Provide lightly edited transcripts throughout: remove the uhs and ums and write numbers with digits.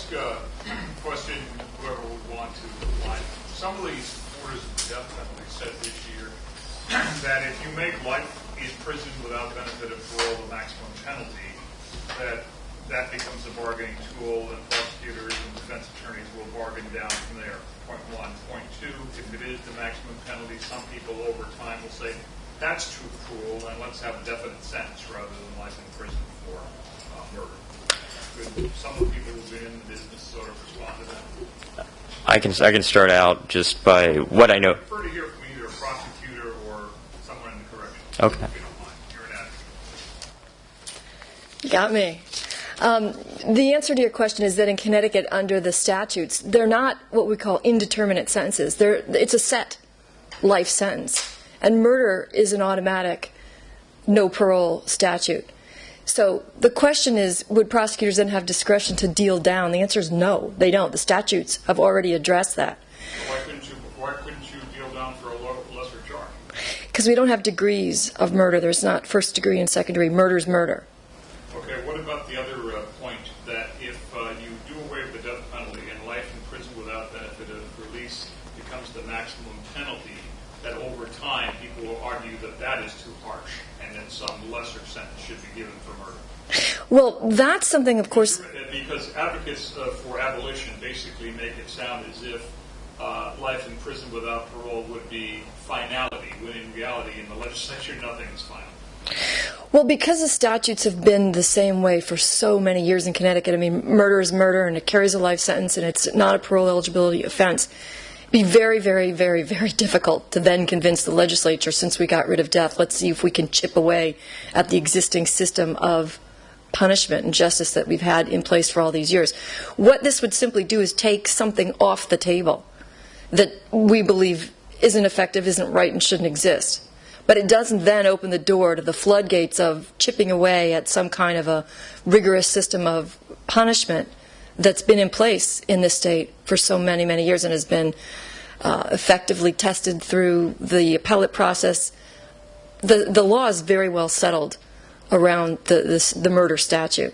ask a question, whoever would want to apply? Some of these orders of the death penalty said this year that if you make life in prison without benefit of parole the maximum penalty, that becomes a bargaining tool, and prosecutors and defense attorneys will bargain down from there. Point one. Point two, if it is the maximum penalty, some people over time will say, that's too cruel, and let's have a definite sentence rather than life in prison for murder. Could some of the people who've been in the business sort of respond to that? I can start out just by what I know. I prefer to hear from either a prosecutor or someone in the corrections. Okay. If you don't mind. You're an advocate. You got me. The answer to your question is that in Connecticut, under the statutes, they're not what we call indeterminate sentences. It's a set life sentence. And murder is an automatic no parole statute. So the question is, would prosecutors then have discretion to deal down? The answer is no, they don't. The statutes have already addressed that. Why couldn't you deal down for a lesser charge? Because we don't have degrees of murder. There's not first degree and second degree. Murder's murder. Okay, what about the other point that if you do away with the death penalty and life in prison without benefit of release becomes the maximum penalty, that over time people will argue that that is too harsh and then some lesser sentence should be given for murder? Well, that's something, of course... Because advocates for abolition basically make it sound as if life in prison without parole would be finality, when in reality in the legislature nothing is final. Well, because the statutes have been the same way for so many years in Connecticut, I mean, murder is murder and it carries a life sentence and it's not a parole eligibility offense. It'd be very, very, very, very difficult to then convince the legislature, since we got rid of death, let's see if we can chip away at the existing system of punishment and justice that we've had in place for all these years. What this would simply do is take something off the table that we believe isn't effective, isn't right, and shouldn't exist. But it doesn't then open the door to the floodgates of chipping away at some kind of a rigorous system of punishment that's been in place in this state for so many, many years and has been effectively tested through the appellate process. The law is very well settled around the murder statute.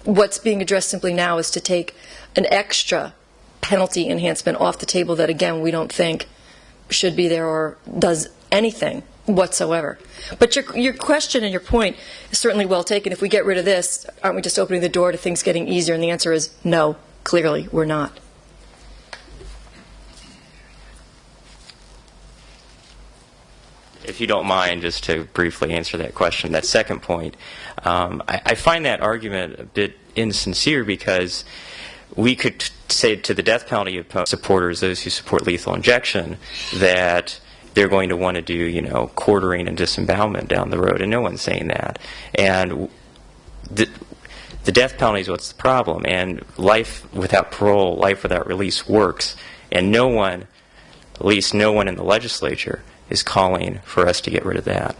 What's being addressed simply now is to take an extra penalty enhancement off the table that, again, we don't think should be there or does anything whatsoever. But your question and your point is certainly well taken. If we get rid of this, aren't we just opening the door to things getting easier? And the answer is no, clearly we're not. If you don't mind, just to briefly answer that question, that second point, I find that argument a bit insincere, because we could say to the death penalty supporters, those who support lethal injection, that they're going to want to do, quartering and disembowelment down the road, and no one's saying that. And the death penalty is what's the problem, and life without parole, life without release works, and no one, at least no one in the legislature, is calling for us to get rid of that.